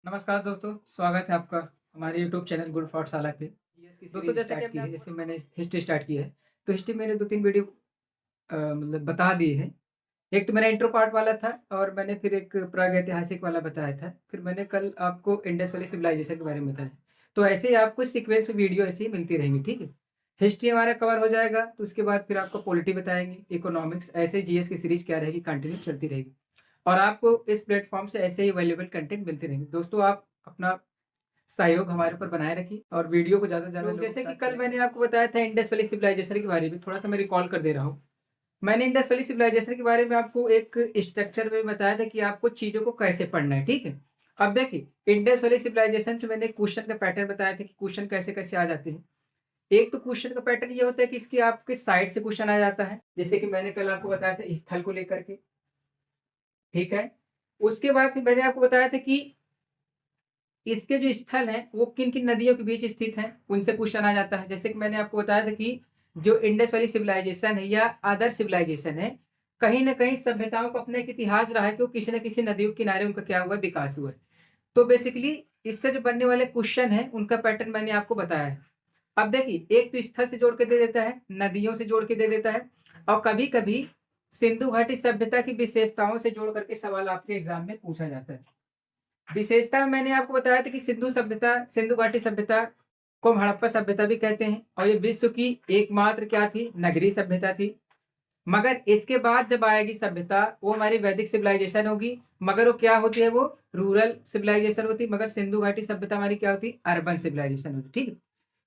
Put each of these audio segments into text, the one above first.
नमस्कार दोस्तों, स्वागत है आपका हमारे यूट्यूब चैनल गुड पाठशाला पे। दोस्तों जैसे कि जैसे मैंने हिस्ट्री स्टार्ट की है, तो हिस्ट्री मैंने 2-3 वीडियो मतलब बता दिए हैं। एक तो मेरा इंट्रो पार्ट वाला था और मैंने फिर एक प्रागैतिहासिक वाला बताया था। फिर मैंने कल आपको इंडस वैली सिविलाइजेशन के बारे में बताया। तो ऐसे ही आपको सीक्वेंस में वीडियो ऐसे ही मिलती रहेंगी, ठीक है? हिस्ट्री हमारा कवर हो जाएगा, तो उसके बाद फिर आपको पॉलिटी बताएँगे, इकोनॉमिक्स, ऐसे जीएस की सीरीज़ क्या रहेगी, कंटिन्यू चलती रहेगी। और आपको इस प्लेटफ़ॉर्म से ऐसे ही वैल्यूएबल कंटेंट मिलते रहेंगे। दोस्तों आप अपना सहयोग हमारे ऊपर बनाए रखिए और वीडियो को ज़्यादा से ज़्यादा जैसे कि कल मैंने आपको बताया था इंडस वैली सिविलाइजेशन के बारे में, थोड़ा-सा मैं रिकॉल कर दे रहा हूँ। मैंने इंडस वैली सिविलाइजेशन के बारे में आपको एक स्ट्रक्चर में बताया था कि आपको चीज़ों को कैसे पढ़ना है, ठीक है? अब देखिए, इंडस वैली सिविलाइजेशन से मैंने क्वेश्चन का पैटर्न बताया था कि क्वेश्चन कैसे-कैसे आ जाते हैं। एक तो क्वेश्चन का पैटर्न ये होता है कि इसकी आपके साइड से क्वेश्चन आ जाता है, जैसे कि मैंने कल आपको बताया था स्थल को लेकर के, ठीक है? उसके बाद फिर मैंने आपको बताया था कि इसके जो स्थल हैं, वो किन-किन नदियों के बीच स्थित हैं, उनसे क्वेश्चन आ जाता है। जैसे कि मैंने आपको बताया था कि जो इंडस वैली सिविलाइजेशन है या अदर सिविलाइजेशन है, कहीं न कहीं सभ्यताओं का अपना एक इतिहास रहा है कि वो किसी न किसी नदियों के किनारे उनका क्या हुआ है, विकास हुआ है। तो बेसिकली इससे जो बनने वाले क्वेश्चन हैं, उनका पैटर्न मैंने आपको बताया है। अब देखिए, एक तो स्थल से जोड़ के दे देता है, नदियों से जोड़ के दे देता है और कभी-कभी सिंधु घाटी सभ्यता की विशेषताओं से जोड़ करके सवाल आपके एग्ज़ाम में पूछा जाता है। विशेषता में मैंने आपको बताया था कि सिंधु घाटी सभ्यता को हम हड़प्पा सभ्यता भी कहते हैं और ये विश्व की एकमात्र क्या थी, नगरीय सभ्यता थी। मगर इसके बाद जब आएगी सभ्यता, वो हमारी वैदिक सिविलाइजेशन होगी, मगर वो क्या होती है, वो रूरल सिविलाइजेशन होती है, मगर सिंधु घाटी सभ्यता हमारी क्या होती, अर्बन सिविलाइजेशन होती, ठीक है।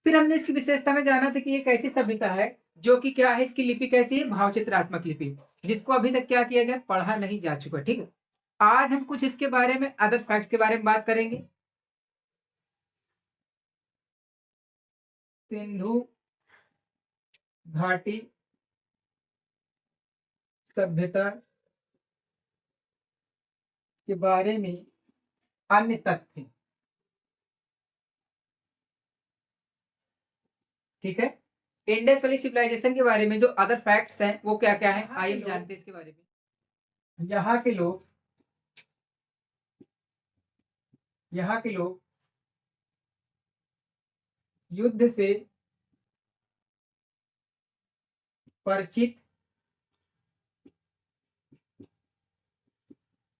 फिर हमने इसकी विशेषता में जाना था कि एक ऐसी सभ्यता है जो कि क्या है, इसकी लिपि कैसी है, भावचित्रात्मक लिपि, जिसको अभी तक क्या किया गया, पढ़ा नहीं जा चुका, ठीक है। आज हम कुछ इसके बारे में, अदर फैक्ट्स के बारे में बात करेंगे। सिंधु घाटी सभ्यता के बारे में अन्य तथ्य, ठीक है। इंडस वैली सिविलाइजेशन के बारे में जो अदर फैक्ट्स हैं वो क्या क्या है, आइए जानते हैं इसके बारे में। यहाँ के लोग युद्ध से परिचित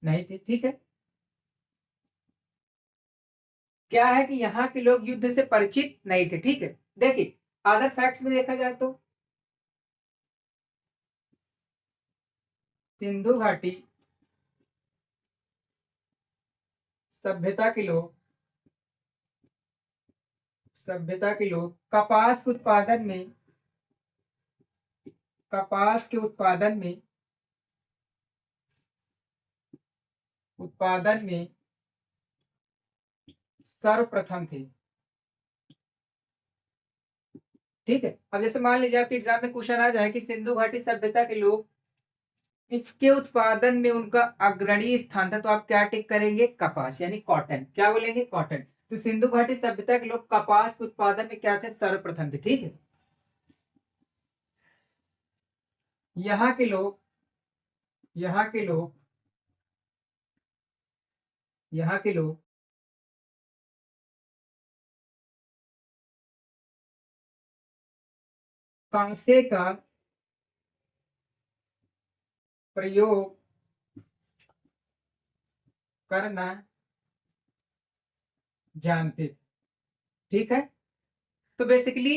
नहीं थे, ठीक है। क्या है कि यहाँ के लोग युद्ध से परिचित नहीं थे, ठीक है। देखिए, अदर फैक्ट्स में देखा जाए तो सिंधु घाटी सभ्यता के लोग कपास के उत्पादन में सर्वप्रथम थे, ठीक है। अब जैसे मान लीजिए आपके एग्जाम में क्वेश्चन आ जाए कि सिंधु घाटी सभ्यता के लोग, इसके उत्पादन में उनका अग्रणी स्थान था, तो आप क्या टिक करेंगे, कपास यानी कॉटन, क्या बोलेंगे, कॉटन। तो सिंधु घाटी सभ्यता के लोग कपास के उत्पादन में क्या थे, सर्वप्रथम थे, ठीक है। यहाँ के लोग यहाँ के लोग यहाँ के लोग कांसे का प्रयोग करना जानते थे, ठीक है। तो बेसिकली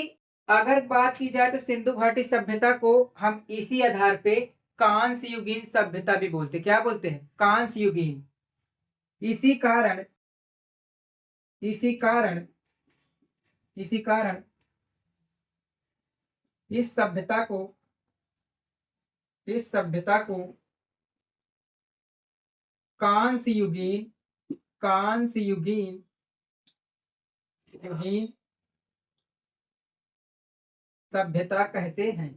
अगर बात की जाए तो सिंधु घाटी सभ्यता को हम इसी आधार पे कांस्य युगीन सभ्यता भी बोलते, क्या बोलते हैं, कांस्य युगीन। इसी कारण इसी कारण इसी कारण इस सभ्यता को इस सभ्यता को कांस्य युगीन कांस्य युगीन युगीन सभ्यता कहते हैं,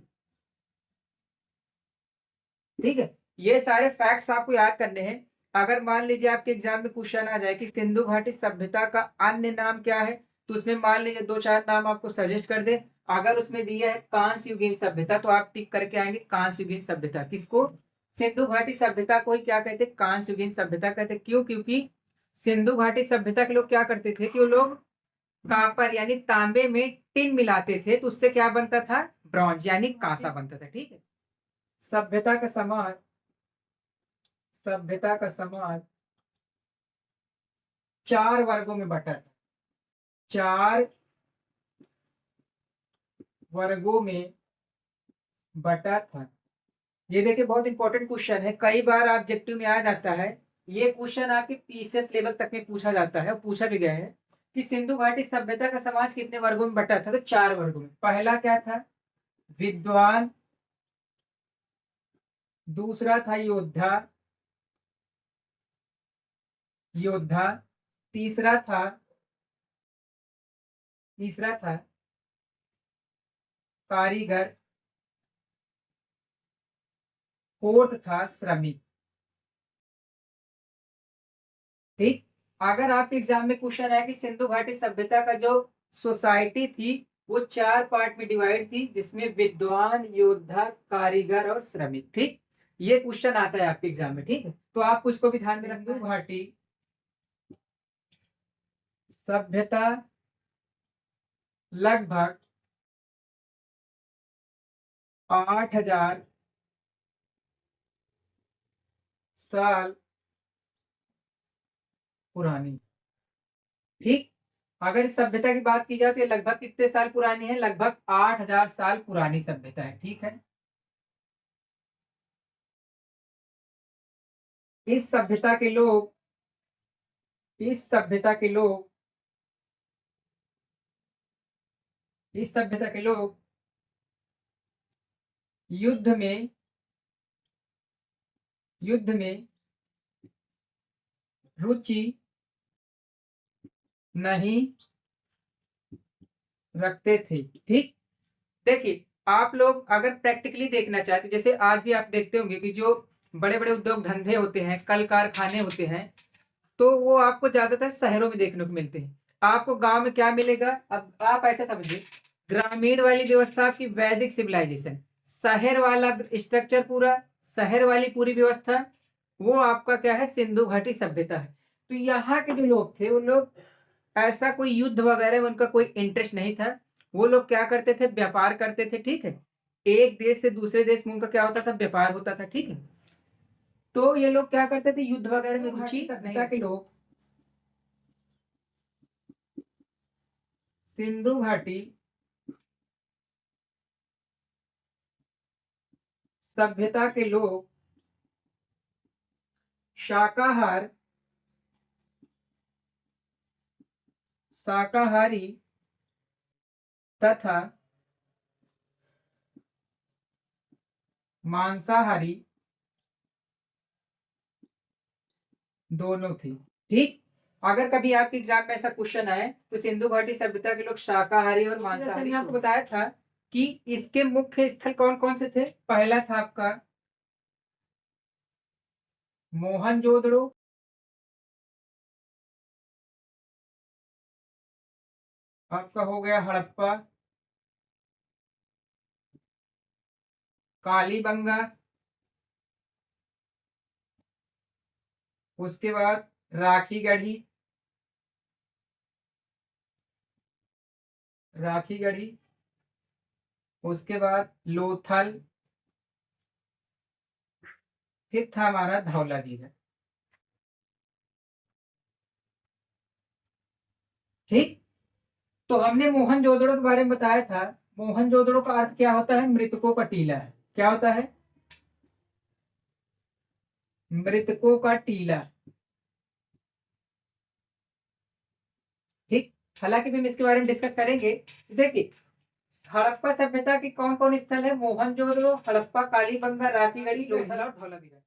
ठीक है। ये सारे फैक्ट्स आपको याद करने हैं। अगर मान लीजिए आपके एग्जाम में क्वेश्चन आ जाए कि सिंधु घाटी सभ्यता का अन्य नाम क्या है, तो उसमें मान लीजिए 2-4 नाम आपको सजेस्ट कर दे। अगर उसमें दिया है कांस्य युगीन सभ्यता, तो आप टिक करके आएंगे कांस्य युगीन सभ्यता। किसको, सिंधु घाटी सभ्यता को ही क्या कहते हैं, कांस्य युगीन सभ्यता कहते हैं। क्यों, क्योंकि सिंधु घाटी सभ्यता के लोग क्या करते थे कि वो लोग कॉपर यानी तांबे में टिन मिलाते थे, तो उससे क्या बनता था, ब्रॉन्ज यानी कांसा बनता था। ठीक है, सभ्यता का समाज, सभ्यता का समाज 4 वर्गों में बटा था, 4 वर्गों में बटा था। ये देखिए बहुत इंपॉर्टेंट क्वेश्चन है, कई बार ऑब्जेक्टिव में आ जाता है। ये क्वेश्चन आपके पीसीएस लेवल तक में पूछा जाता है और पूछा भी गया है कि सिंधु घाटी सभ्यता का समाज कितने वर्गों में बटा था, तो 4 वर्गों में। पहला क्या था, विद्वान, दूसरा था योद्धा, योद्धा, तीसरा था, कारीगर, फोर्थ था श्रमिक। ठीक, अगर आपके एग्जाम में क्वेश्चन है कि सिंधु घाटी सभ्यता का जो सोसाइटी थी वो 4 पार्ट में डिवाइड थी, जिसमें विद्वान, योद्धा, कारीगर और श्रमिक। ठीक, ये क्वेश्चन आता है आपके एग्जाम में। ठीक है, तो आप उसको भी ध्यान में रखना। सिंधु घाटी सभ्यता लगभग 8000 साल पुरानी। ठीक, अगर इस सभ्यता की बात की जाए तो ये लगभग कितने साल पुरानी है, लगभग 8000 साल पुरानी सभ्यता है। ठीक है, इस सभ्यता के लोग, इस सभ्यता के लोग, इस सभ्यता के लोग युद्ध में, युद्ध में रुचि नहीं रखते थे। ठीक, देखिए आप लोग अगर प्रैक्टिकली देखना चाहते, जैसे आज भी आप देखते होंगे कि जो बड़े बड़े उद्योग धंधे होते हैं, कल कारखाने होते हैं, तो वो आपको ज्यादातर शहरों में देखने को मिलते हैं। आपको गांव में क्या मिलेगा, अब आप ऐसा समझिए, ग्रामीण वाली व्यवस्था आपकी वैदिक सिविलाइजेशन, शहर वाला स्ट्रक्चर पूरा, शहर वाली पूरी व्यवस्था वो आपका क्या है, सिंधु घाटी सभ्यता है। तो यहाँ के जो लोग थे वो लोग ऐसा कोई युद्ध वगैरह में उनका कोई इंटरेस्ट नहीं था। वो लोग क्या करते थे, व्यापार करते थे। ठीक है, एक देश से दूसरे देश में उनका क्या होता था, व्यापार होता था। ठीक है, तो ये लोग क्या करते थे, युद्ध वगैरह में रुचि नहीं के लोग सिंधु घाटी सभ्यता के लोग शाकाहार, शाकाहारी तथा मांसाहारी दोनों थी। ठीक, अगर कभी आपके एग्जाम में ऐसा क्वेश्चन आए तो सिंधु घाटी सभ्यता के लोग शाकाहारी और मांसाहारी, आपको बताया था कि इसके मुख्य स्थल कौन कौन से थे। पहला था आपका मोहनजोदड़ो, आपका हो गया हड़प्पा, कालीबंगा, उसके बाद राखीगढ़ी, राखीगढ़ी, उसके बाद लोथल, फिर था हमारा धौलावीर। ठीक, तो हमने मोहनजोदड़ो के बारे में बताया था। मोहनजोदड़ो का अर्थ क्या होता है, मृतकों का टीला है। क्या होता है, मृतकों का टीला। ठीक, हालांकि भी हम इसके बारे में डिस्कस करेंगे। देखिए हड़प्पा सभ्यता के कौन कौन स्थल है, मोहनजोदड़ो, हड़प्पा, कालीबंगा, राखीगढ़ी, लोथल और धौलावीरा।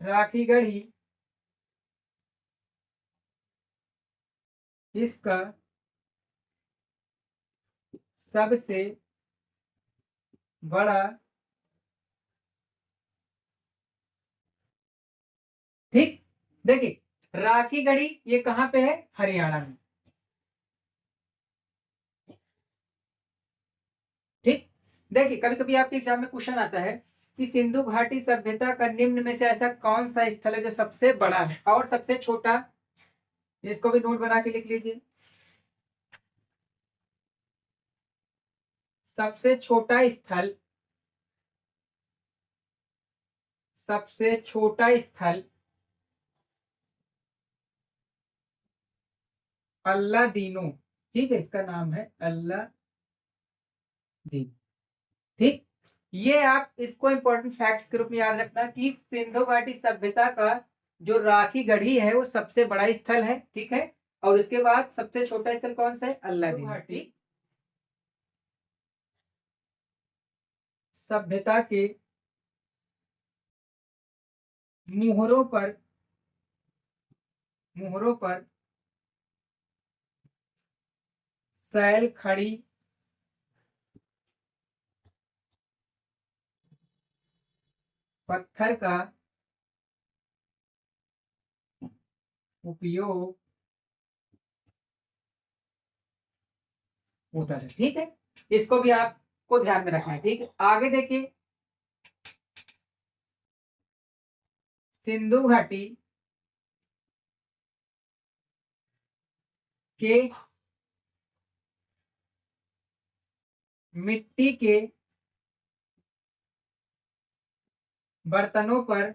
राखीगढ़ी इसका सबसे बड़ा, ठीक, देखिए राखीगढ़ी ये कहां पे है, हरियाणा में। ठीक, देखिए कभी कभी आपके एग्जाम में क्वेश्चन आता है कि सिंधु घाटी सभ्यता का निम्न में से ऐसा कौन सा स्थल है जो सबसे बड़ा है और सबसे छोटा। इसको भी नोट बना के लिख लीजिए। सबसे छोटा स्थल, सबसे छोटा स्थल अल्लादीनो, ठीक है, इसका नाम है अल्लादीन। ठीक, ये आप इसको इंपॉर्टेंट फैक्ट्स के रूप में याद रखना कि सिंधु घाटी सभ्यता का जो राखी गढ़ी है वो सबसे बड़ा स्थल है, ठीक है। और उसके बाद सबसे छोटा स्थल कौन सा है, अल्लादीन घाटी सभ्यता के मुहरों पर, मुहरों पर सैल खड़ी पत्थर का उपयोग होता है, ठीक है। इसको भी आपको ध्यान में रखना है, ठीक है। आगे देखिए, सिंधु घाटी के मिट्टी के बर्तनों पर,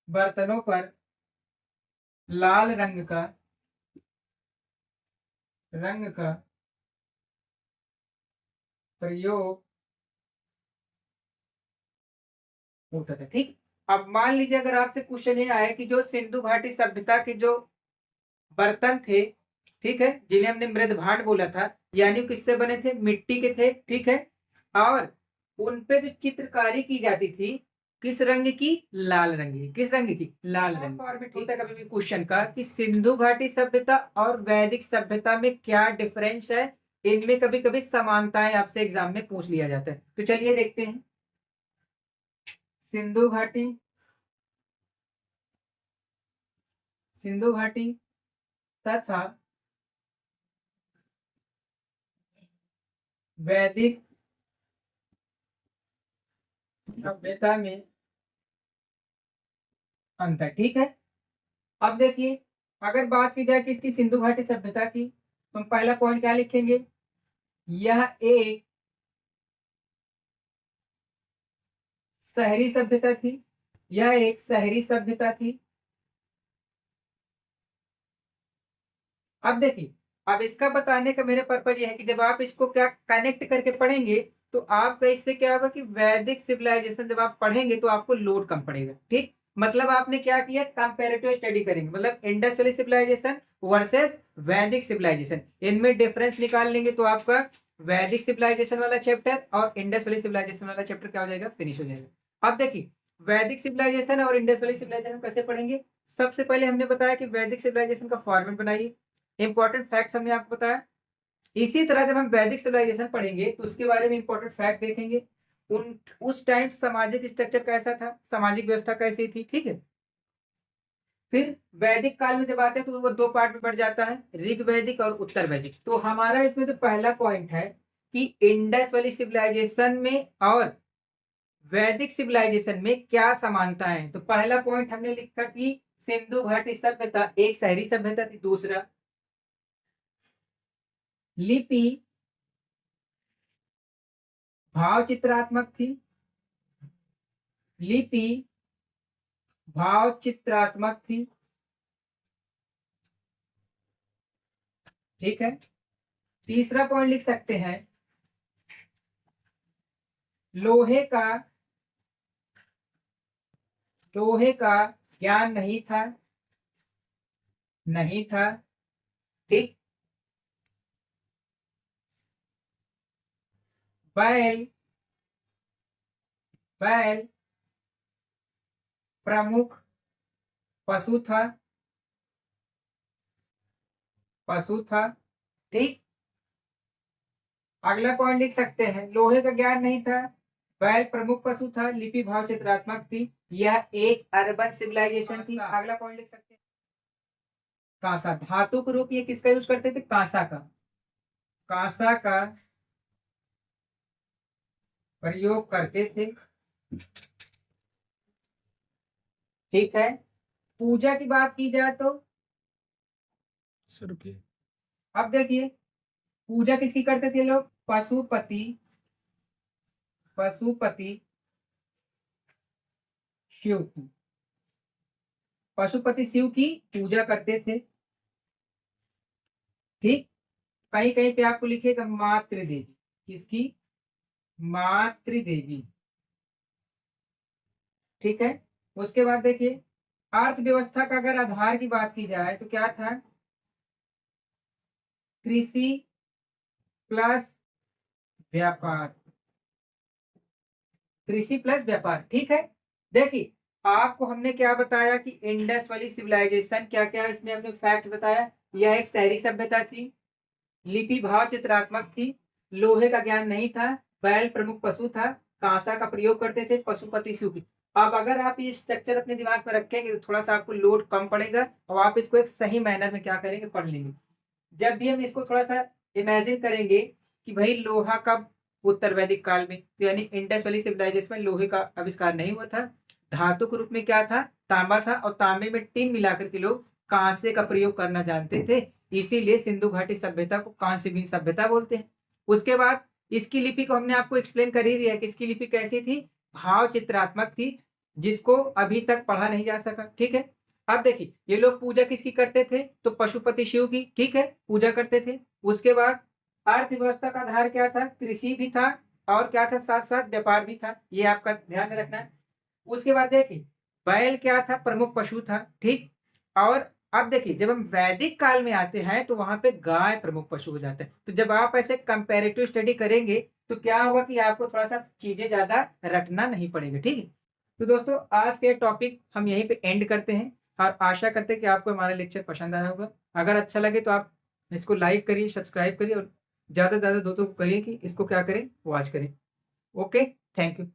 बर्तनों पर लाल रंग का, रंग का प्रयोग होता था, ठीक। अब मान लीजिए अगर आपसे क्वेश्चन ये आया कि जो सिंधु घाटी सभ्यता के जो बर्तन थे, ठीक है, जिन्हें हमने मृद भांड बोला था, यानी किससे बने थे, मिट्टी के थे, ठीक है। और उन पे जो चित्रकारी की जाती थी किस रंग की, लाल रंग की। किस रंग की, लाल रंग। फॉर्मेट होता है कभी भी क्वेश्चन का कि सिंधु घाटी सभ्यता और वैदिक सभ्यता में क्या डिफरेंस है, इनमें कभी कभी समानताएं आपसे एग्जाम में पूछ लिया जाता है। तो चलिए देखते हैं। सिंधु घाटी, सिंधु घाटी तथा वैदिक सभ्यता में अंतर, ठीक है। अब देखिए, अगर बात की जाए किसकी, सिंधु घाटी सभ्यता की, तो हम पहला पॉइंट क्या लिखेंगे, यह एक शहरी सभ्यता थी, यह एक शहरी सभ्यता थी। अब देखिए, अब इसका बताने का मेरा पर्पज यह है कि जब आप इसको क्या कनेक्ट करके पढ़ेंगे तो आपका इससे क्या होगा कि वैदिक सिविलाइजेशन जब आप पढ़ेंगे तो आपको लोड कम पड़ेगा, ठीक। मतलब आपने क्या किया, कंपैरेटिव स्टडी करेंगे, मतलब इंडस वैली सिविलाइजेशन वर्सेस वैदिक सिविलाइजेशन, इनमें डिफरेंस निकाल लेंगे तो आपका वैदिक सिविलाइजेशन वाला चैप्टर और इंडस वैली सिविलाइजेशन वाला चैप्टर क्या हो जाएगा, फिनिश हो जाएगा। अब देखिए, वैदिक सिविलाइजेशन और इंडस वैली सिविलाइजेशन कैसे पढ़ेंगे। सबसे पहले हमने बताया कि वैदिक सिविलाइजेशन का फॉर्मेट बनाइए, इंपॉर्टेंट फैक्ट्स हमने आपको बताया। इसी तरह जब हम वैदिक सिविलाइजेशन पढ़ेंगे तो उसके बारे में इंपॉर्टेंट फैक्ट देखेंगे, उन उस टाइम सामाजिक स्ट्रक्चर कैसा था, सामाजिक व्यवस्था कैसी थी, ठीक है। फिर वैदिक काल में जब आते हैं तो वो दो पार्ट में बढ़ जाता है, ऋग वैदिक और उत्तर वैदिक। तो हमारा इसमें तो पहला पॉइंट है कि इंडस वैली सिविलाइजेशन में और वैदिक सिविलाइजेशन में क्या समानता है। तो पहला पॉइंट हमने लिखा कि सिंधु घाटी सभ्यता एक शहरी सभ्यता थी। दूसरा, लिपि भाव चित्रात्मक थी, लिपि भाव चित्रात्मक थी, ठीक है। तीसरा पॉइंट लिख सकते हैं, लोहे का, लोहे का ज्ञान नहीं था, नहीं था, ठीक। बैल, बैल प्रमुख पशु था, पशु था, ठीक। अगला पॉइंट लिख सकते हैं, लोहे का ज्ञान नहीं था, बैल प्रमुख पशु था, लिपि भाव चित्रात्मक थी, यह एक अर्बन सिविलाइजेशन थी। अगला पॉइंट लिख सकते हैं, कांसा, धातु के रूप ये किसका यूज करते थे, कांसा का, कांसा का प्रयोग करते थे। ठीक है। पूजा की बात की जाए तो रुकिए, अब देखिए, पूजा किसकी करते थे लोग? पशुपति, पशुपति शिव की, पशुपति शिव की पूजा करते थे। ठीक। कहीं कहीं पे आपको लिखेगा मातृ देवी। किसकी? मातृ देवी। ठीक है। उसके बाद देखिए, अर्थव्यवस्था का अगर आधार की बात की जाए तो क्या था? कृषि प्लस व्यापार, कृषि प्लस व्यापार। ठीक है। देखिए, आपको हमने क्या बताया कि इंडस वाली सिविलाइजेशन, क्या क्या इसमें हमने फैक्ट बताया। यह एक शहरी सभ्यता थी, लिपि भाव चित्रात्मक थी, लोहे का ज्ञान नहीं था, बैल प्रमुख पशु था, कांसा का प्रयोग करते थे, पशुपति सूखी। अब अगर आप ये स्ट्रक्चर अपने दिमाग में रखेंगे तो थोड़ा सा आपको लोड कम पड़ेगा और आप इसको एक सही मैनर में क्या करेंगे? पढ़ लेंगे। जब भी हम इसको थोड़ा सा इमेजिन करेंगे कि भाई लोहा कब? उत्तर वैदिक काल में, तो यानी इंडस वैली सिविलाइजेशन में लोहे का आविष्कार नहीं हुआ था। धातु के रूप में क्या था? तांबा था, और तांबे में टिन मिलाकर के लोग कांसे का प्रयोग करना जानते थे। इसीलिए सिंधु घाटी सभ्यता को कांस्ययुगीन सभ्यता बोलते हैं। उसके बाद इसकी लिपि को हमने आपको एक्सप्लेन कर ही दिया कि इसकी लिपि कैसी थी? भाव चित्रात्मक थी, जिसको अभी तक पढ़ा नहीं जा सका। ठीक है। अब देखिए, ये लोग पूजा किसकी करते थे? तो पशुपति शिव की। ठीक है, पूजा करते थे। उसके बाद अर्थव्यवस्था का आधार क्या था? कृषि भी था, और क्या था? साथ साथ व्यापार भी था। ये आपका ध्यान में रखना है। उसके बाद देखिए, बैल क्या था? प्रमुख पशु था। ठीक। और अब देखिए, जब हम वैदिक काल में आते हैं तो वहां पे गाय प्रमुख पशु हो जाता है। तो जब आप ऐसे कंपैरेटिव स्टडी करेंगे तो क्या होगा कि आपको थोड़ा सा चीजें ज्यादा रखना नहीं पड़ेगा। ठीक है। तो दोस्तों, आज के टॉपिक हम यहीं पे एंड करते हैं, और आशा करते हैं कि आपको हमारा लेक्चर पसंद आया होगा। अगर अच्छा लगे तो आप इसको लाइक करिए, सब्सक्राइब करिए, और ज़्यादा से ज़्यादा दोस्तों को करिए कि इसको क्या करें? वॉच करें। Okay, thank you.